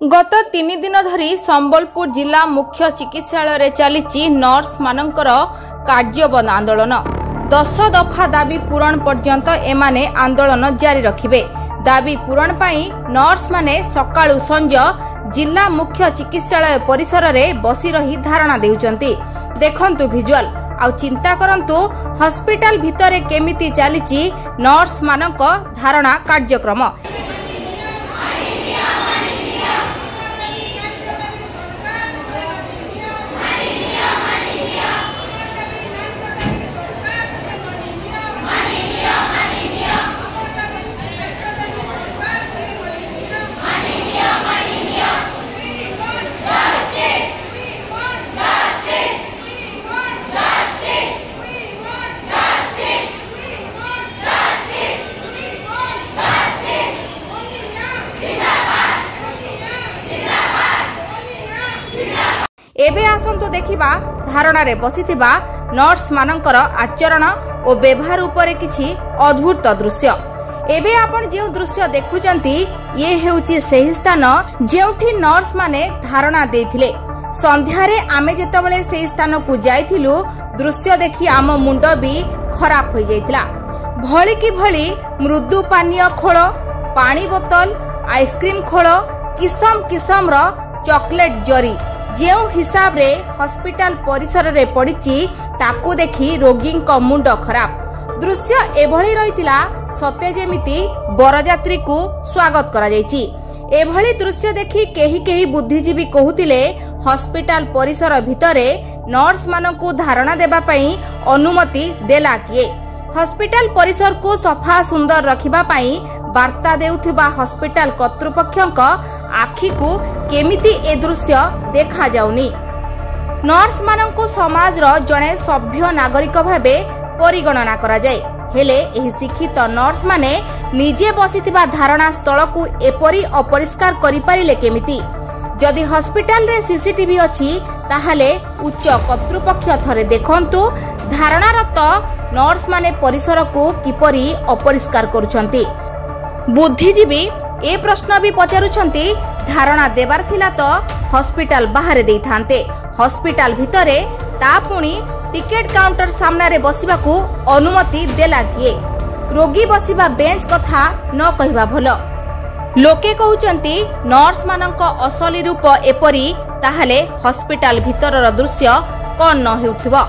गत 3 दिन धरी संबलपुर जिला मुख्य चिकित्सालय चली नर्स मानकर कार्यबंद आंदोलन 10 दफा दाबी पूरण पर्यंत एमाने आंदोलन जारी रखिबे। दाबी पूरण पाई नर्स माने सकाळु संज जिला मुख्य चिकित्सालय परिसर रे बसी रही धारणा देउचंती। देखंतु विजुअल आ चिंता करंतु हॉस्पिटल भितरे केमिति चली नर्स मानक धारणा कार्यक्रम। एबे आसंतु देखिबा धारणा रे बसिथिबा नर्स मानकर आचरण और व्यवहार उपरे किछि अद्भुत दृश्य। एबे आपण जे दृश्य देखुचंती ये हेउची सेही स्थान जेउठी नर्स माने धारणा देथिले। संध्यारे आमे जेतबेले सेही स्थान को जाइथिलु दृश्य देखि आम मुंड भी खराब होई जाइतिला। भଳି कि भଳି मृदु पानीय खोल, पानी बोतल, आइसक्रीम खोल, किसम किसम रो चॉकलेट जरी जो हिसाब रे हॉस्पिटल परिसर रे पड़िची ताकू देखि रोगी को मुंड खराब। दृश्य एभଳି रहितिला सते जेमिति बरयात्री को स्वागत करा जायछि। एभଳି दृश्य देखि केही बुद्धिजीवी कहूतिले हॉस्पिटल परिसर भितरे नर्स मानकू धारणा देबा पई अनुमति देला किए। हॉस्पिटल परिसर को सफा सुंदर रखिबा पई वार्ता देउथिबा हॉस्पिटल कर्तृपक्षक आखि को केमिति ए दृश्य देखा जाउनी। नर्स मानकू समाज रो जणे सभ्य नागरिक भाबे परिगणना करा जाय। हेले एही शिक्षित नर्स माने निजे बसिथिबा धारणा स्थल को एपरी अपरिष्कार करि पारिले केमिति? जदि हॉस्पिटल रे सीसीटीवी अछि ताहाले उच्च कर्तृपक्ष थरे देखंतु धारणारत नर्स माने परिसर को किपरि अपरिष्कार करूछंती। बुद्धिजीवी ए प्रश्न भी पचारुछंती धारणा देबार थिला तो हॉस्पिटल बाहर देई थांते, हॉस्पिटल भितरे ता पुणी टिकेट काउंटर सामना रे बसिबा को अनुमति देला किए? रोगी बसिबा बेंच कथा न कहिबा भलो। लोके कहउचंती नर्स मानक असली रूप एपरी ताहाले हॉस्पिटल भितरर दृश्य कोन न हेउथिबो।